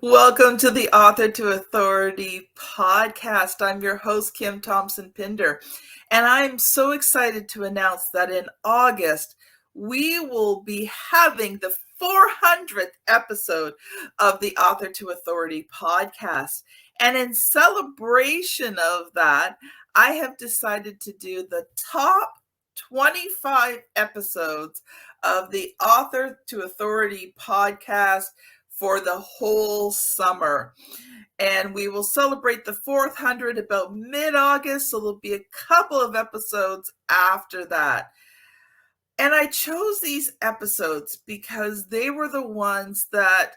Welcome to the Author to Authority podcast. I'm your host, Kim Thompson Pinder, and I'm so excited to announce that in August, we will be having the 400th episode of the Author to Authority podcast. And in celebration of that, I have decided to do the top 25 episodes of the Author to Authority podcast for the whole summer. And we will celebrate the 400 about mid-August, so there'll be a couple of episodes after that. And I chose these episodes because they were the ones that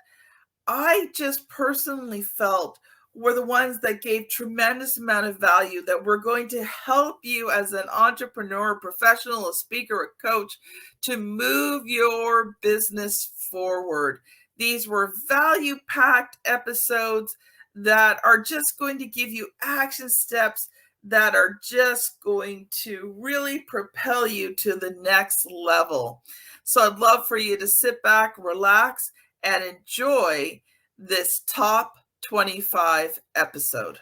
I just personally felt were the ones that gave tremendous amount of value, that were going to help you as an entrepreneur, professional, a speaker, a coach, to move your business forward. These were value-packed episodes that are just going to give you action steps that are just going to really propel you to the next level. So I'd love for you to sit back, relax, and enjoy this top 25 episode.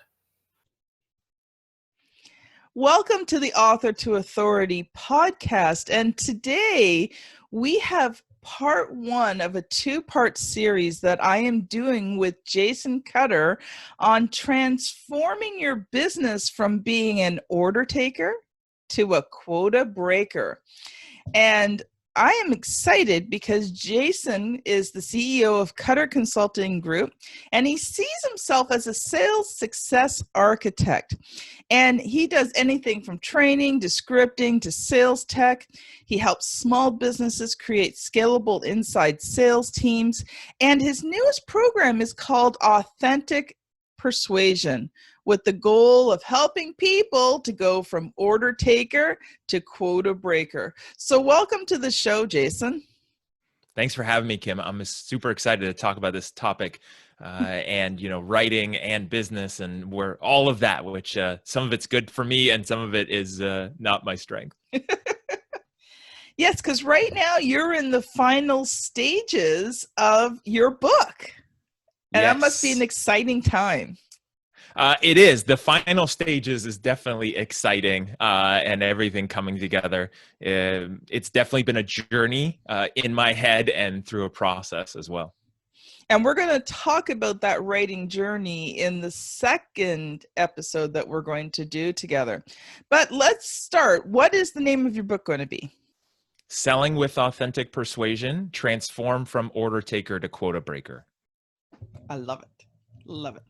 Welcome to the Author to Authority podcast. And today we have part one of a two-part series that I am doing with Jason Cutter on transforming your business from being an order taker to a quota breaker. And I am excited because Jason is the CEO of Cutter Consulting Group, and he sees himself as a sales success architect. And he does anything from training to scripting to sales tech. He helps small businesses create scalable inside sales teams. And his newest program is called Authentic Persuasion, with the goal of helping people to go from order taker to quota breaker. So welcome to the show, Jason. Thanks for having me, Kim. I'm super excited to talk about this topic and, writing and business and where all of that, which some of it's good for me and some of it is not my strength. Yes, because right now you're in the final stages of your book. And Yes. That must be an exciting time. It is. The final stages is definitely exciting and everything coming together. It's definitely been a journey in my head and through a process as well. And we're going to talk about that writing journey in the second episode that we're going to do together. But let's start. What is the name of your book going to be? Selling with Authentic Persuasion, Transform from Order Taker to Quota Breaker. I love it. Love it.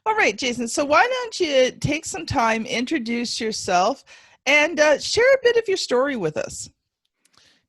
All right, Jason. So why don't you take some time, introduce yourself, and share a bit of your story with us.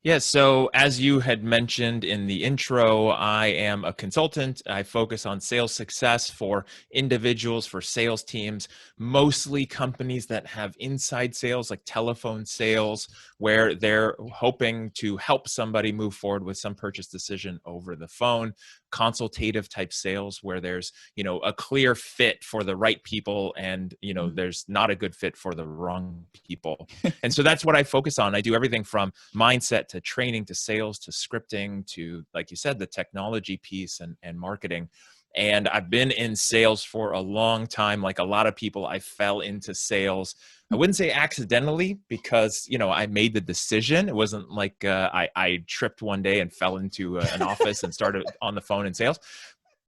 Yeah, so as you had mentioned in the intro, I am a consultant. I focus on sales success for individuals, for sales teams, mostly companies that have inside sales like telephone sales, where they're hoping to help somebody move forward with some purchase decision over the phone. Consultative type sales where there's, a clear fit for the right people and, there's not a good fit for the wrong people. And so that's what I focus on. I do everything from mindset to training to sales to scripting to, like you said, the technology piece and marketing. And I've been in sales for a long time. Like a lot of people, I fell into sales. I wouldn't say accidentally because, I made the decision. It wasn't like I tripped one day and fell into an office and started on the phone in sales.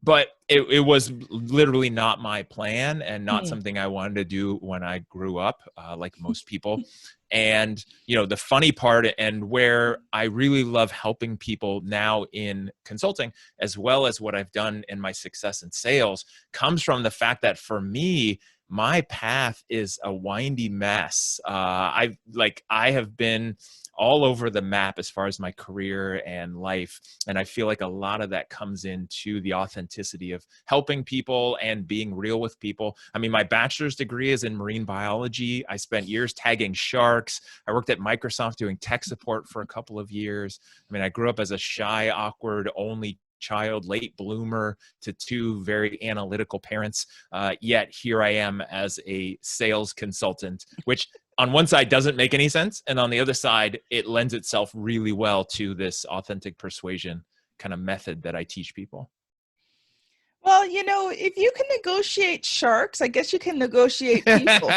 But it was literally not my plan and not something I wanted to do when I grew up, like most people. And, the funny part and where I really love helping people now in consulting, as well as what I've done in my success in sales, comes from the fact that for me, my path is a windy mess. I have been all over the map as far as my career and life. And I feel like a lot of that comes into the authenticity of helping people and being real with people. I mean, my bachelor's degree is in marine biology. I spent years tagging sharks. I worked at Microsoft doing tech support for a couple of years. I mean, I grew up as a shy, awkward, only child, late bloomer to two very analytical parents. Yet here I am as a sales consultant, which on one side doesn't make any sense. And on the other side, it lends itself really well to this authentic persuasion kind of method that I teach people. Well, if you can negotiate sharks, I guess you can negotiate people.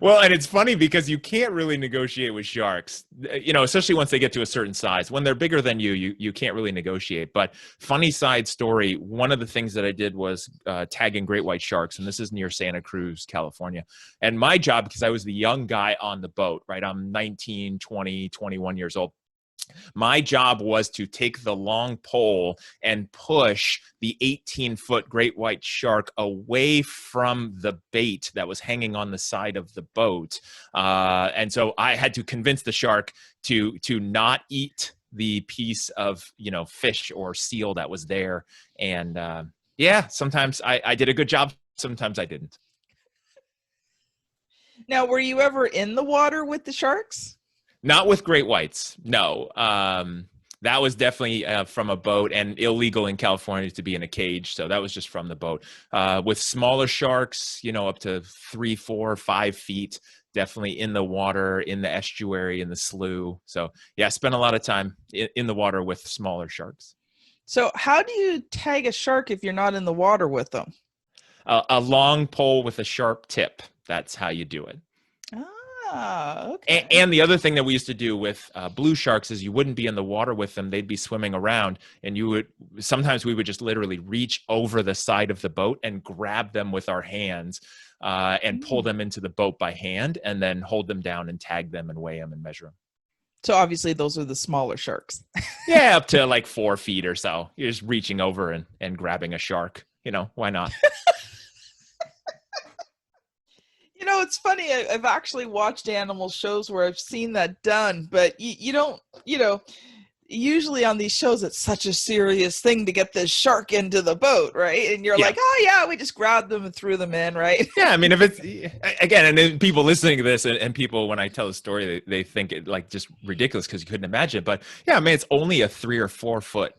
Well, and it's funny because you can't really negotiate with sharks, especially once they get to a certain size. When they're bigger than you can't really negotiate. But funny side story, one of the things that I did was tagging great white sharks, and this is near Santa Cruz, California. And my job, because I was the young guy on the boat, right? I'm 19, 20, 21 years old. My job was to take the long pole and push the 18-foot great white shark away from the bait that was hanging on the side of the boat. And so I had to convince the shark to not eat the piece of, fish or seal that was there. And yeah, sometimes I did a good job. Sometimes I didn't. Now, were you ever in the water with the sharks? Not with great whites, no. That was definitely from a boat, and illegal in California to be in a cage. So that was just from the boat. With smaller sharks, up to 3, 4, 5 feet, definitely in the water, in the estuary, in the slough. So yeah, I spent a lot of time in the water with smaller sharks. So how do you tag a shark if you're not in the water with them? A long pole with a sharp tip. That's how you do it. Okay. And the other thing that we used to do with blue sharks is you wouldn't be in the water with them. They'd be swimming around, and sometimes we would just literally reach over the side of the boat and grab them with our hands and pull them into the boat by hand, and then hold them down and tag them and weigh them and measure them. So obviously those are the smaller sharks. Yeah, up to like 4 feet or so. You're just reaching over and grabbing a shark. Why not? It's funny. I've actually watched animal shows where I've seen that done, but you don't, usually on these shows, it's such a serious thing to get this shark into the boat, right? And you're like, oh yeah, we just grabbed them and threw them in, right? Yeah, I mean, if it's, again, and then people listening to this and people, when I tell a story, they think it like just ridiculous because you couldn't imagine it. But yeah, I mean, it's only a 3 or 4 foot,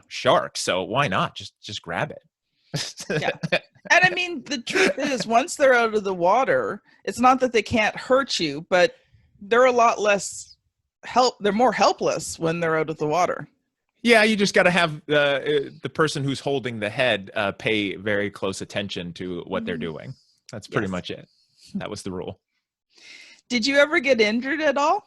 shark. So why not just grab it? Yeah. And I mean, the truth is, once they're out of the water, it's not that they can't hurt you, but they're a lot less they're more helpless when they're out of the water. Yeah, you just got to have the person who's holding the head pay very close attention to what they're doing. That's pretty much it. That was the rule. Did you ever get injured at all?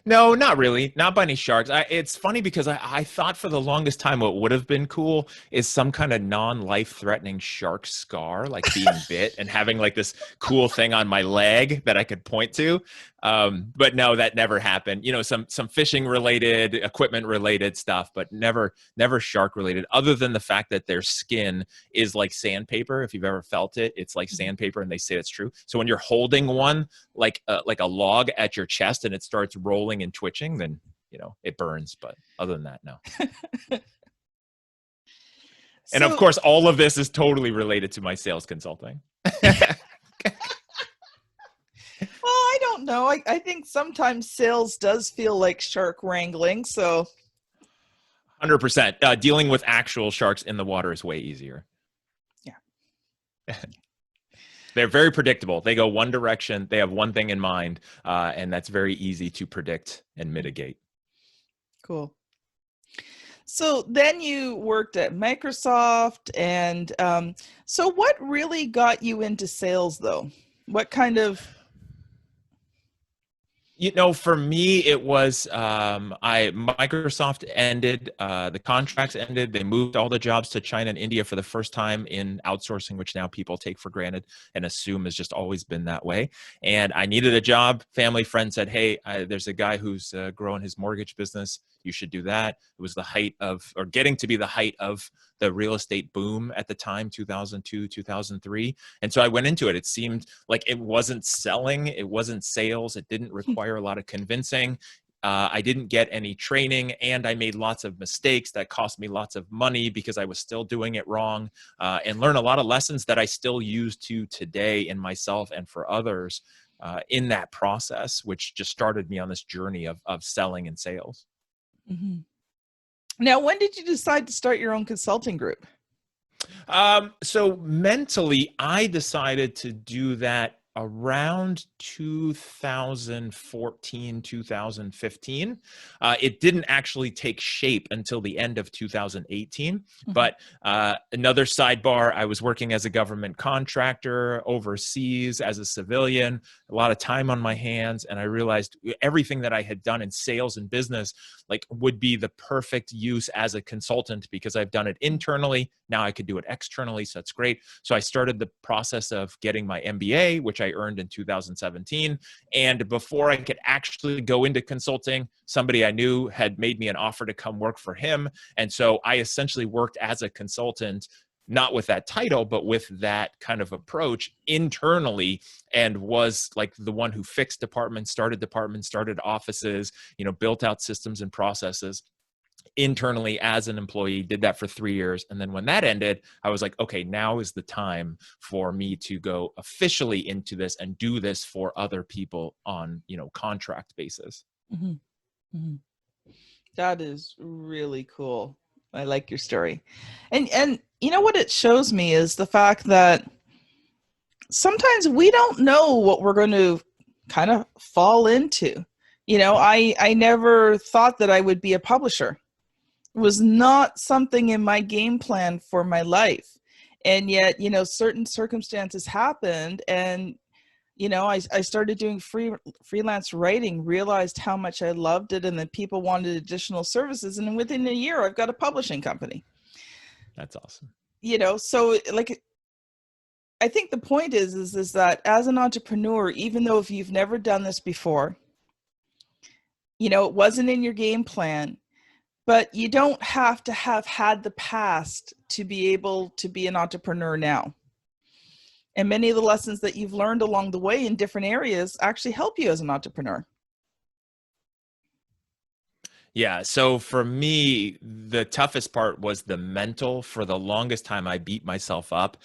No, not really. Not by any sharks. It's funny because I thought for the longest time what would have been cool is some kind of non-life-threatening shark scar, like being bit and having like this cool thing on my leg that I could point to. But no, that never happened. Some fishing related, equipment related stuff, but never shark related, other than the fact that their skin is like sandpaper. If you've ever felt it, it's like sandpaper, and they say it's true. So when you're holding one like a log at your chest and it starts rolling and twitching, then it burns. But other than that, no. And of course, all of this is totally related to my sales consulting. Well, I don't know. I think sometimes sales does feel like shark wrangling. So 100%. Dealing with actual sharks in the water is way easier. Yeah. They're very predictable. They go one direction. They have one thing in mind, and that's very easy to predict and mitigate. Cool. So then you worked at Microsoft. And so what really got you into sales, though? What kind of... For me, it was Microsoft ended, the contracts ended. They moved all the jobs to China and India for the first time in outsourcing, which now people take for granted and assume has just always been that way. And I needed a job. Family friend said, hey, there's a guy who's growing his mortgage business. You should do that. It was the height of, or getting to be the height of, the real estate boom at the time, 2002, 2003. And so I went into it. It seemed like it wasn't selling. It wasn't sales. It didn't require a lot of convincing. I didn't get any training, and I made lots of mistakes that cost me lots of money because I was still doing it wrong, and learned a lot of lessons that I still use to today in myself and for others in that process, which just started me on this journey of selling and sales. Mm-hmm. Now, when did you decide to start your own consulting group? So mentally, I decided to do that around 2014, 2015. It didn't actually take shape until the end of 2018. Mm-hmm. But another sidebar, I was working as a government contractor overseas as a civilian, a lot of time on my hands. And I realized everything that I had done in sales and business like would be the perfect use as a consultant because I've done it internally. Now I could do it externally. So that's great. So I started the process of getting my MBA, which I earned in 2017. And before I could actually go into consulting, somebody I knew had made me an offer to come work for him. And so I essentially worked as a consultant, not with that title, but with that kind of approach internally, and was like the one who fixed departments, started offices, built out systems and processes internally as an employee, did that for 3 years. And then when that ended, I was like, okay, now is the time for me to go officially into this and do this for other people on, contract basis. Mm-hmm. Mm-hmm. That is really cool. I like your story. And you know what it shows me is the fact that sometimes we don't know what we're going to kind of fall into. I never thought that I would be a publisher. It was not something in my game plan for my life. And yet, certain circumstances happened, and I started doing freelance writing, realized how much I loved it, and that people wanted additional services. And within a year, I've got a publishing company. That's awesome. So like, I think the point is that as an entrepreneur, even though if you've never done this before, it wasn't in your game plan, but you don't have to have had the past to be able to be an entrepreneur now. And many of the lessons that you've learned along the way in different areas actually help you as an entrepreneur. Yeah. So for me, the toughest part was the mental. For the longest time, I beat myself up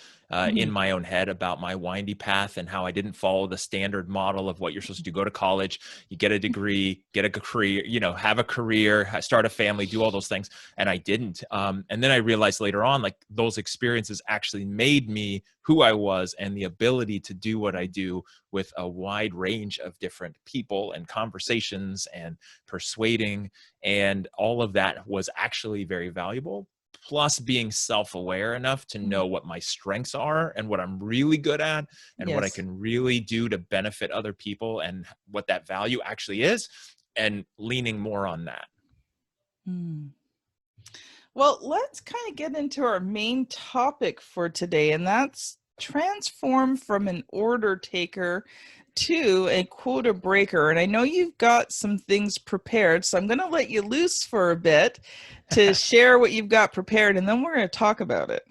in my own head about my windy path and how I didn't follow the standard model of what you're supposed to do. Go to college, you get a degree, get a career, have a career, start a family, do all those things. And I didn't. And then I realized later on, like those experiences actually made me who I was, and the ability to do what I do with a wide range of different people and conversations and persuading. And all of that was actually very valuable. Plus being self-aware enough to know what my strengths are and what I'm really good at and what I can really do to benefit other people and what that value actually is, and leaning more on that. Well, let's kind of get into our main topic for today, and that's transform from an order taker to a quota breaker. And I know you've got some things prepared, so I'm going to let you loose for a bit to share what you've got prepared, and then we're going to talk about it.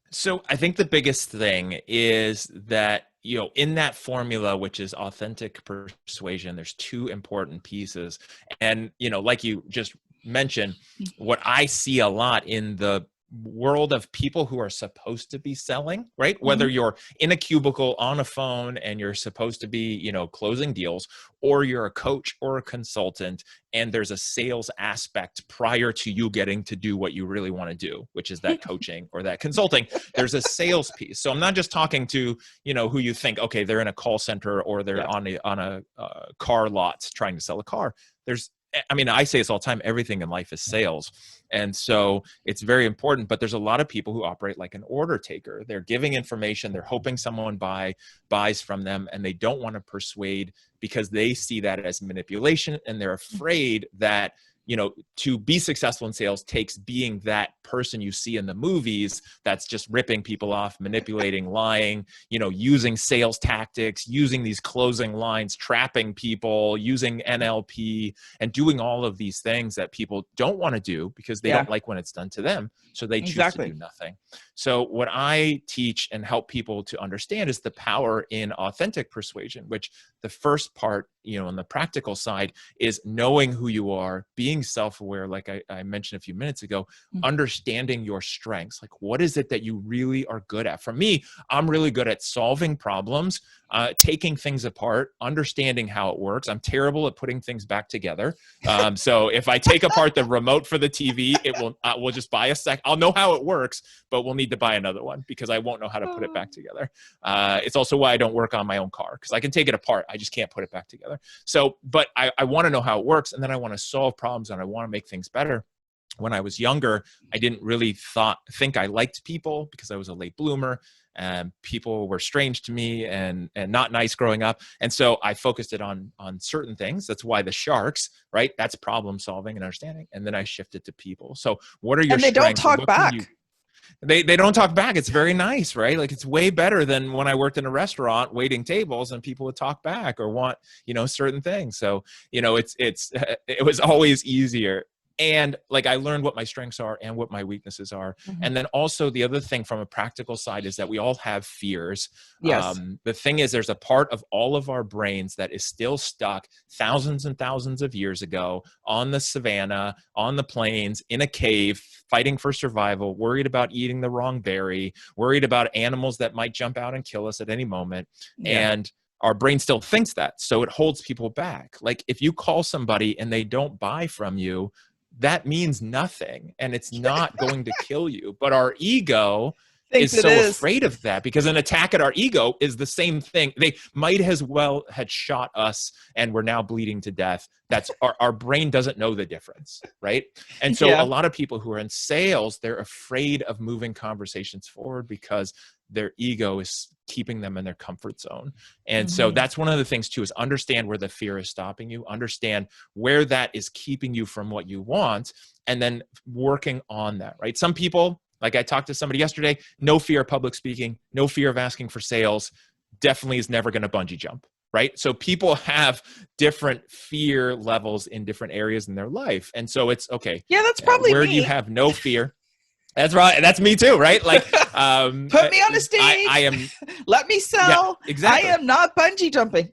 So I think the biggest thing is that, in that formula, which is authentic persuasion, there's two important pieces. And, like you just mentioned, what I see a lot in the world of people who are supposed to be selling, right? Whether you're in a cubicle on a phone and you're supposed to be, closing deals, or you're a coach or a consultant and there's a sales aspect prior to you getting to do what you really want to do, which is that coaching or that consulting. There's a sales piece. So I'm not just talking to, who you think, okay, they're in a call center or they're on a car lot trying to sell a car. I say this all the time, everything in life is sales. And so it's very important, but there's a lot of people who operate like an order taker. They're giving information, they're hoping someone buys from them, and they don't want to persuade because they see that as manipulation, and they're afraid that, to be successful in sales takes being that person you see in the movies that's just ripping people off, manipulating, lying, using sales tactics, using these closing lines, trapping people, using NLP, and doing all of these things that people don't want to do because they don't like when it's done to them. So they choose to do nothing. So what I teach and help people to understand is the power in authentic persuasion, which the first part, on the practical side is knowing who you are, being being self-aware, like I mentioned a few minutes ago, Mhm. understanding your strengths. Like, what is it that you really are good at? For me, I'm really good at solving problems, taking things apart, understanding how it works. I'm terrible at putting things back together. So if I take apart the remote for the TV, we'll just buy a sec. I'll know how it works, but we'll need to buy another one because I won't know how to put it back together. It's also why I don't work on my own car, because I can take it apart. I just can't put it back together. So, but I want to know how it works, and then I want to solve problems, and I want to make things better. When I was younger, I didn't really think I liked people because I was a late bloomer, and people were strange to me and not nice growing up. And so I focused it on certain things. That's why the sharks, right? That's problem solving and understanding. And then I shifted to people. So what are your And they don't strengths? And talk what can you? back. They don't talk back. It's very nice, right? Like, it's way better than when I worked in a restaurant waiting tables and people would talk back or want, certain things. So, it was always easier. And like, I learned what my strengths are and what my weaknesses are. Mhm. And then also the other thing from a practical side is that we all have fears. Yes. The thing is, there's a part of all of our brains that is still stuck thousands and thousands of years ago on the savannah, on the plains, in a cave, fighting for survival, worried about eating the wrong berry, worried about animals that might jump out and kill us at any moment. Yeah. And our brain still thinks that. So it holds people back. Like, if you call somebody and they don't buy from you, that means nothing, and it's not going to kill you. But our ego Thinks is it so is. afraid of that, because an attack at our ego is the same thing. They might as well had shot us and we're now bleeding to death. That's our brain doesn't know the difference, right? And so Yeah. a lot of people who are in sales, they're afraid of moving conversations forward because their ego is keeping them in their comfort zone. And so Mhm. that's one of the things too, is understand where the fear is stopping you, understand where that is keeping you from what you want, and then working on that, right? Some people, like I talked to somebody yesterday, no fear of public speaking, no fear of asking for sales, definitely is never going to bungee jump, right? So people have different fear levels in different areas in their life. And so it's okay. Yeah, that's probably Where do you me. have no fear? That's right. That's me too, right? Like, Put me on a stage. I am. Let me sell. Yeah, exactly. I am not bungee jumping.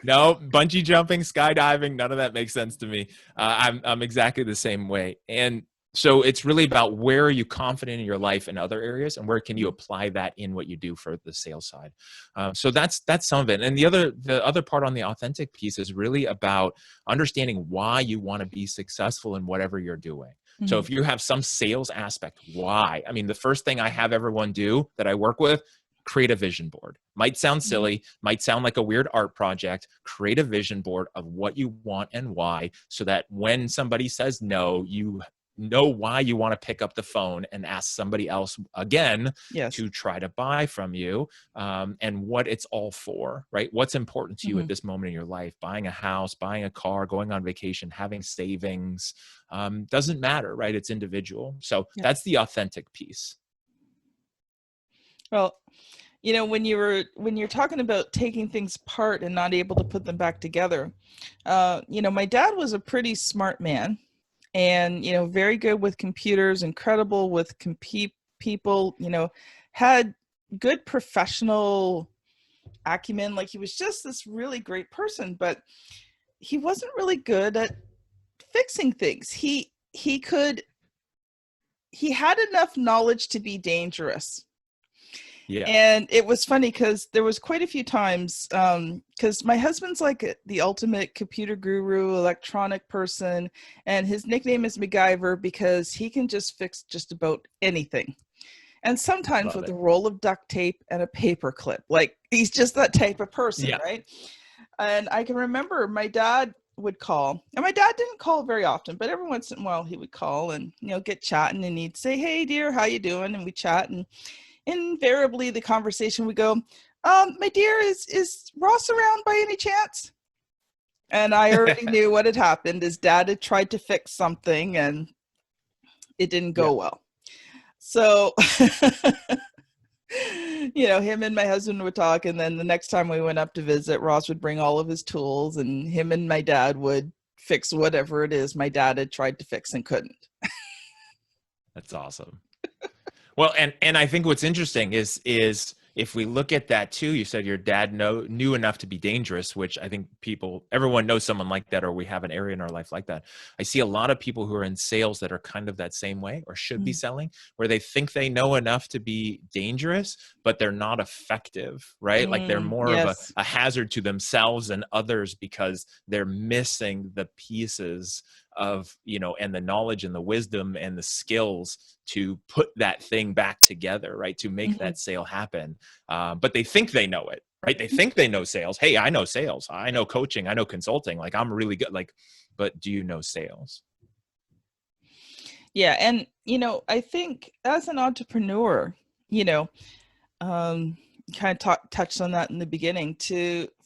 No, bungee jumping, skydiving, none of that makes sense to me. I'm exactly the same way. And so it's really about, where are you confident in your life in other areas, and where can you apply that in what you do for the sales side? So that's some of it. And the other part on the authentic piece is really about understanding why you want to be successful in whatever you're doing. So if you have some sales aspect, why? I mean, the first thing I have everyone do that I work with, create a vision board. Might sound silly, might sound like a weird art project. Create a vision board of what you want and why, so that when somebody says no, you know why you want to pick up the phone and ask somebody else again to try to buy from you, and what it's all for, right? What's important to you at this moment in your life? Buying a house, buying a car, going on vacation, having savings, doesn't matter, right? It's individual. So that's the authentic piece. Well, when you're talking about taking things apart and not able to put them back together, my dad was a pretty smart man, and very good with computers, incredible with people, had good professional acumen. Like, he was just this really great person, but he wasn't really good at fixing things. He had enough knowledge to be dangerous. Yeah. And it was funny because there was quite a few times, because my husband's like the ultimate computer guru, electronic person, and his nickname is MacGyver because he can just fix just about anything. And sometimes with a roll of duct tape and a paper clip. Like, he's just that type of person, right? And I can remember my dad would call, and my dad didn't call very often, but every once in a while he would call and, get chatting, and he'd say, "Hey dear, how you doing?" And we chat, and invariably the conversation would go, "My dear, is Ross around by any chance?" And I already knew what had happened. His dad had tried to fix something and it didn't go well. So, him and my husband would talk, and then the next time we went up to visit, Ross would bring all of his tools, and him and my dad would fix whatever it is my dad had tried to fix and couldn't. That's awesome. Well, and I think what's interesting is if we look at that too, you said your dad knew enough to be dangerous, which I think everyone knows someone like that, or we have an area in our life like that. I see a lot of people who are in sales that are kind of that same way, or should be selling, where they think they know enough to be dangerous, but they're not effective, right? Like they're more of Yes. a hazard to themselves and others because they're missing the pieces of, and the knowledge and the wisdom and the skills to put that thing back together, right? To make that sale happen. But they think they know it, right? They think they know sales. Hey, I know sales. I know coaching. I know consulting. Like I'm really good. Like, but do you know sales? Yeah. And, I think as an entrepreneur, kind of touched on that in the beginning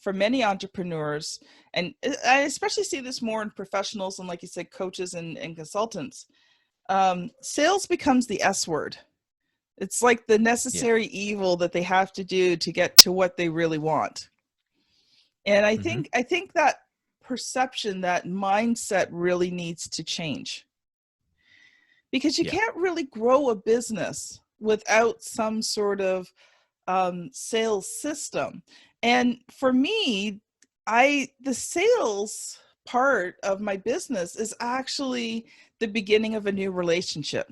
for many entrepreneurs, and I especially see this more in professionals and, like you said, coaches and consultants, sales becomes the S word. It's like the necessary evil that they have to do to get to what they really want. And I think that perception, that mindset really needs to change, because you can't really grow a business without some sort of sales system. And for me, the sales part of my business is actually the beginning of a new relationship.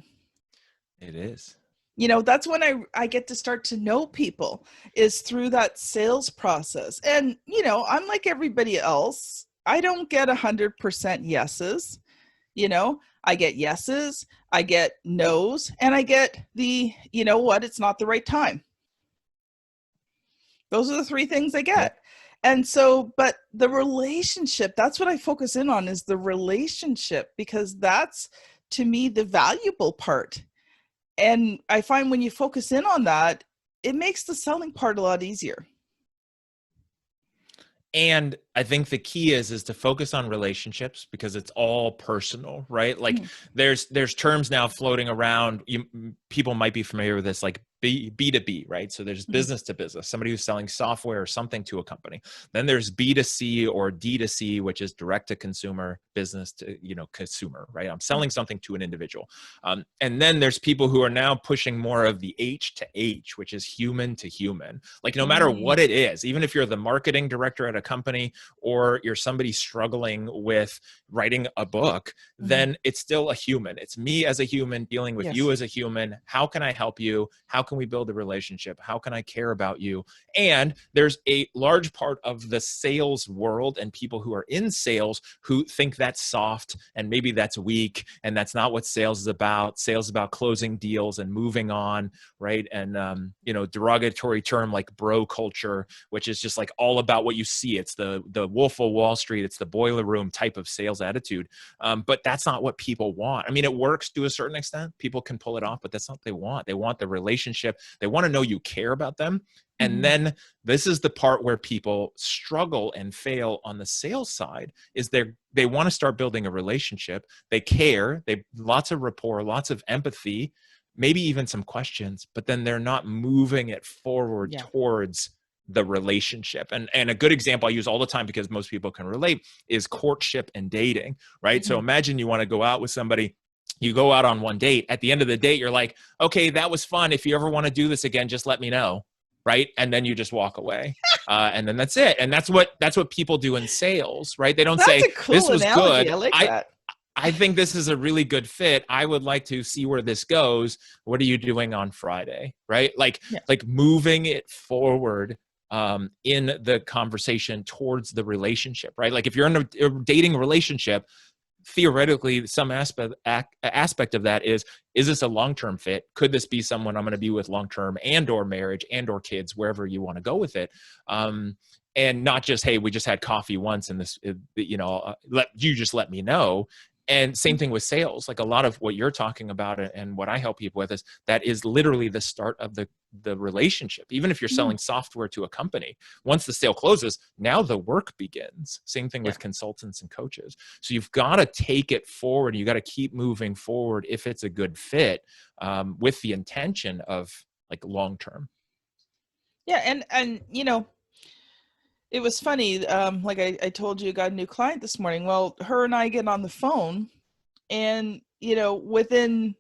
It is. That's when I get to start to know people, is through that sales process. And, I'm like everybody else. I don't get 100% yeses. I get yeses, I get no's, and I get it's not the right time. Those are the three things I get. Yep. And so, but the relationship, that's what I focus in on, is the relationship, because that's, to me, the valuable part. And I find when you focus in on that, it makes the selling part a lot easier. And I think the key is to focus on relationships, because it's all personal, right? Like there's terms now floating around. People might be familiar with this, like B2B, right? So there's business to business, somebody who's selling software or something to a company. Then there's B2C or D2C, which is direct to consumer, business to, consumer, right? I'm selling something to an individual. And then there's people who are now pushing more of the H to H, which is human to human. Like no matter what it is, even if you're the marketing director at a company, or you're somebody struggling with writing a book, then it's still a human. It's me as a human dealing with you as a human. How can I help you? How can we build a relationship? How can I care about you? And there's a large part of the sales world and people who are in sales who think that's soft and maybe that's weak, and that's not what sales is about. Sales is about closing deals and moving on, right? And derogatory term like bro culture, which is just like all about what you see. It's the Wolf of Wall Street. It's the boiler room type of sales attitude. But that's not what people want. I mean, it works to a certain extent. People can pull it off, but that's not what they want. They want the relationship. They want to know you care about them. And then this is the part where people struggle and fail on the sales side, is they want to start building a relationship. They care. They lots of rapport, lots of empathy, maybe even some questions, but then they're not moving it forward towards the relationship. And a good example I use all the time, because most people can relate, is courtship and dating, right? So imagine you want to go out with somebody. You go out on one date. At the end of the date, you're like, okay, that was fun. If you ever want to do this again, just let me know. Right. And then you just walk away. And then that's it. And that's what people do in sales, right? They don't say, cool this was analogy. good. I like that. I think this is a really good fit. I would like to see where this goes. What are you doing on Friday? Right. Like moving it forward in the conversation towards the relationship, right? Like if you're in a dating relationship, theoretically, some aspect of that is this a long-term fit? Could this be someone I'm going to be with long-term, and or marriage, and or kids, wherever you want to go with it? And not just, hey, we just had coffee once and this, let me know. And same thing with sales. Like a lot of what you're talking about and what I help people with is that is literally the start of the relationship. Even if you're selling software to a company, once the sale closes, now the work begins. Same thing with consultants and coaches. So you've got to take it forward. You got to keep moving forward if it's a good fit, with the intention of like long-term. Yeah. And it was funny. Like I told you, I got a new client this morning. Well, her and I get on the phone, and, within,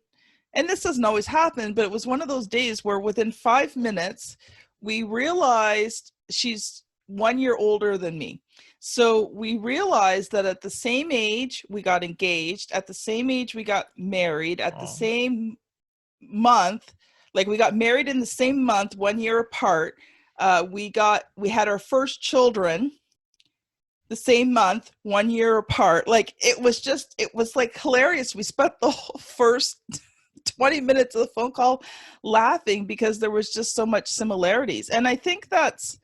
and this doesn't always happen, but it was one of those days where within 5 minutes, we realized she's 1 year older than me. So we realized that at the same age we got engaged, at the same age we got married, at the same month, like we got married in the same month, 1 year apart. We had our first children the same month, 1 year apart. Like it was like hilarious. We spent the whole first 20 minutes of the phone call laughing because there was just so much similarities. And I think that's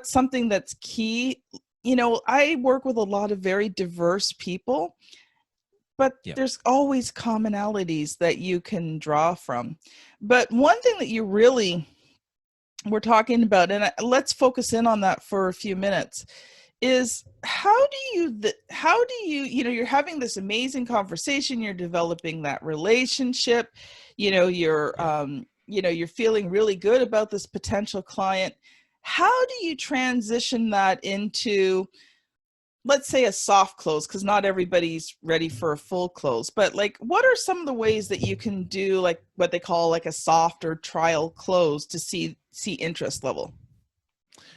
something that's key. You know, I work with a lot of very diverse people, but there's always commonalities that you can draw from. But one thing that you really were talking about, and let's focus in on that for a few minutes, is how do you, you're having this amazing conversation, you're developing that relationship, you're feeling really good about this potential client. How do you transition that into, let's say, a soft close? Because not everybody's ready for a full close, but like, what are some of the ways that you can do like what they call like a soft or trial close to see interest level?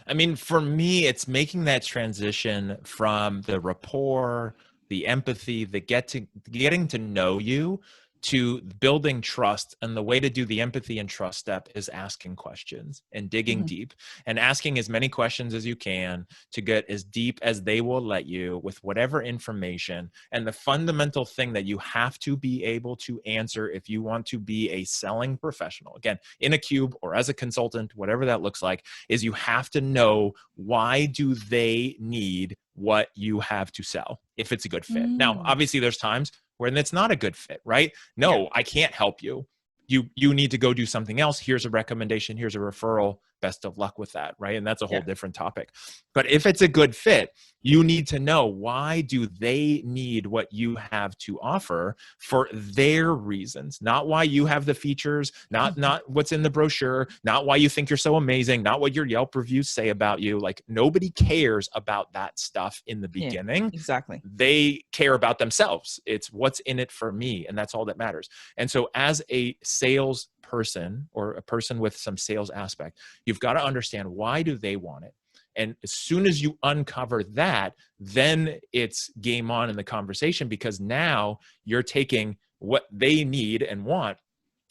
I mean, for me, it's making that transition from the rapport, the empathy, getting to know you, to building trust. And the way to do the empathy and trust step is asking questions and digging deep, and asking as many questions as you can to get as deep as they will let you with whatever information. And the fundamental thing that you have to be able to answer if you want to be a selling professional, again, in a cube or as a consultant, whatever that looks like, is you have to know, why do they need what you have to sell if it's a good fit? Now, obviously there's times when it's not a good fit, right? No, I can't help you. You need to go do something else. Here's a recommendation. Here's a referral. Best of luck with that, right? And that's a whole different topic. But if it's a good fit, you need to know, why do they need what you have to offer for their reasons, not why you have the features, not what's in the brochure, not why you think you're so amazing, not what your Yelp reviews say about you. Like, nobody cares about that stuff in the beginning. Yeah, exactly. They care about themselves. It's what's in it for me. And that's all that matters. And so as a sales person, or a person with some sales aspect, you've got to understand, why do they want it? And as soon as you uncover that, then it's game on in the conversation, because now you're taking what they need and want,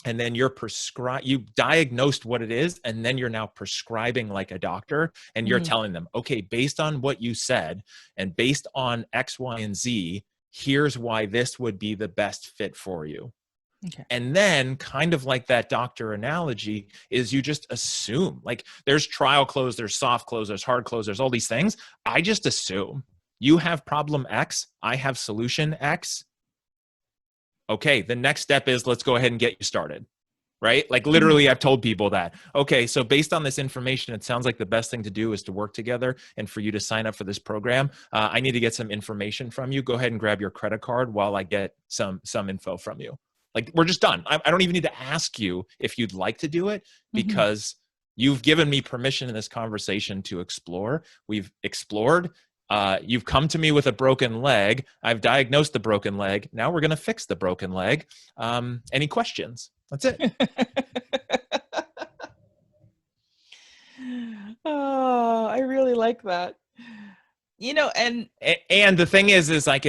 and then you've diagnosed what it is, and then you're now prescribing like a doctor, and you're telling them, okay, based on what you said and based on X, Y, and Z, here's why this would be the best fit for you. Okay. And then, kind of like that doctor analogy, is you just assume, like, there's trial close, there's soft close, there's hard close, there's all these things. I just assume you have problem X, I have solution X. Okay, the next step is, let's go ahead and get you started, right? Like, literally, I've told people that, okay, so based on this information, it sounds like the best thing to do is to work together, and for you to sign up for this program, I need to get some information from you. Go ahead and grab your credit card while I get some info from you. Like, we're just done. I don't even need to ask you if you'd like to do it, because you've given me permission in this conversation to explore. We've explored. You've come to me with a broken leg. I've diagnosed the broken leg. Now we're going to fix the broken leg. Any questions? That's it. Oh, I really like that. And the thing is I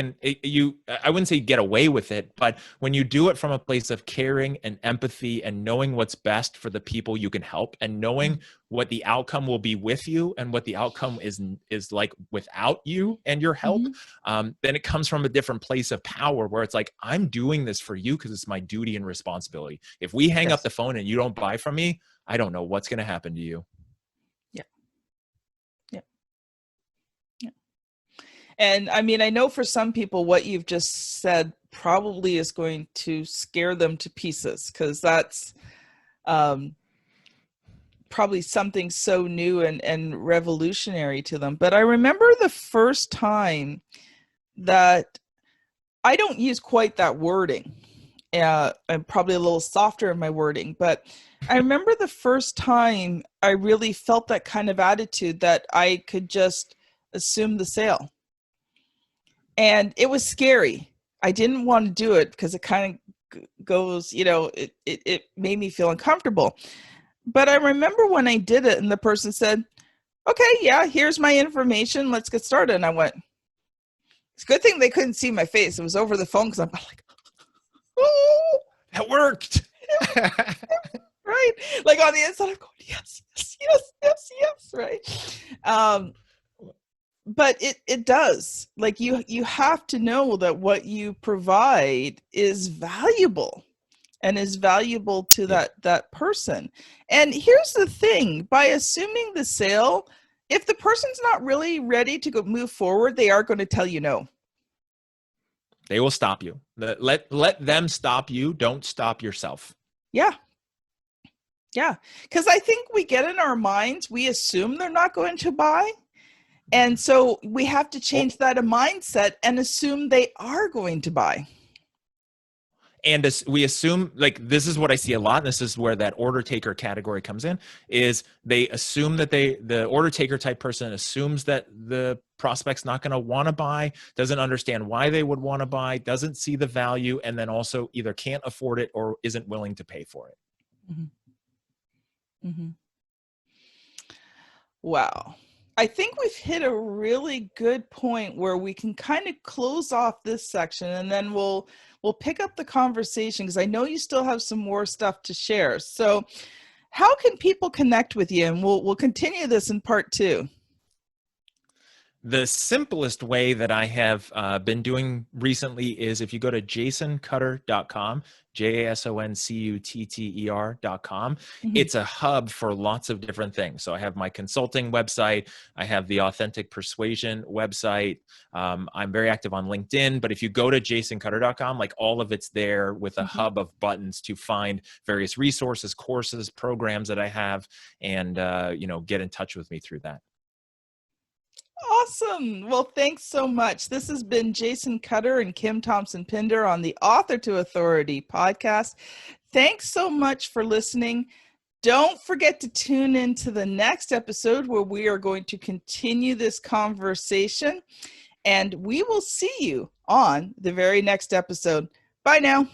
wouldn't say get away with it, but when you do it from a place of caring and empathy and knowing what's best for the people you can help, and knowing what the outcome will be with you and what the outcome is like without you and your help, then it comes from a different place of power, where it's like, I'm doing this for you because it's my duty and responsibility. If we hang up the phone and you don't buy from me, I don't know what's going to happen to you. And I mean, I know for some people, what you've just said probably is going to scare them to pieces, because that's probably something so new and revolutionary to them. But I remember the first time that, I don't use quite that wording. I'm probably a little softer in my wording, but I remember the first time I really felt that kind of attitude, that I could just assume the sale. And it was scary. I didn't want to do it because it kind of goes, it made me feel uncomfortable. But I remember when I did it and the person said, okay, yeah, here's my information. Let's get started. And I went, it's a good thing they couldn't see my face. It was over the phone because I'm like, oh, That worked. right? Like on the inside, I'm going, yes, yes, yes, yes, yes, right? But it does. Like you have to know that what you provide is valuable and is valuable to that person. And here's the thing, by assuming the sale, if the person's not really ready to go move forward, they are going to tell you no. They will stop you. Let them stop you. Don't stop yourself. Yeah. Yeah. Because I think we get in our minds, we assume they're not going to buy. And so we have to change that mindset and assume they are going to buy. And we assume, like, this is what I see a lot, and this is where that order taker category comes in, is they assume that the order taker type person assumes that the prospect's not going to want to buy, doesn't understand why they would want to buy, doesn't see the value, and then also either can't afford it or isn't willing to pay for it. Mm-hmm. Mm-hmm. Wow. I think we've hit a really good point where we can kind of close off this section, and then we'll pick up the conversation, because I know you still have some more stuff to share. So how can people connect with you? And we'll continue this in part 2. The simplest way that I have been doing recently is if you go to jasoncutter.com, JASONCUTTER.com. Mm-hmm. It's a hub for lots of different things. So I have my consulting website. I have the Authentic Persuasion website. I'm very active on LinkedIn, but if you go to jasoncutter.com, like all of it's there with a hub of buttons to find various resources, courses, programs that I have, and get in touch with me through that. Awesome. Well, thanks so much. This has been Jason Cutter and Kim Thompson-Pinder on the Author to Authority podcast. Thanks so much for listening. Don't forget to tune into the next episode where we are going to continue this conversation, and we will see you on the very next episode. Bye now.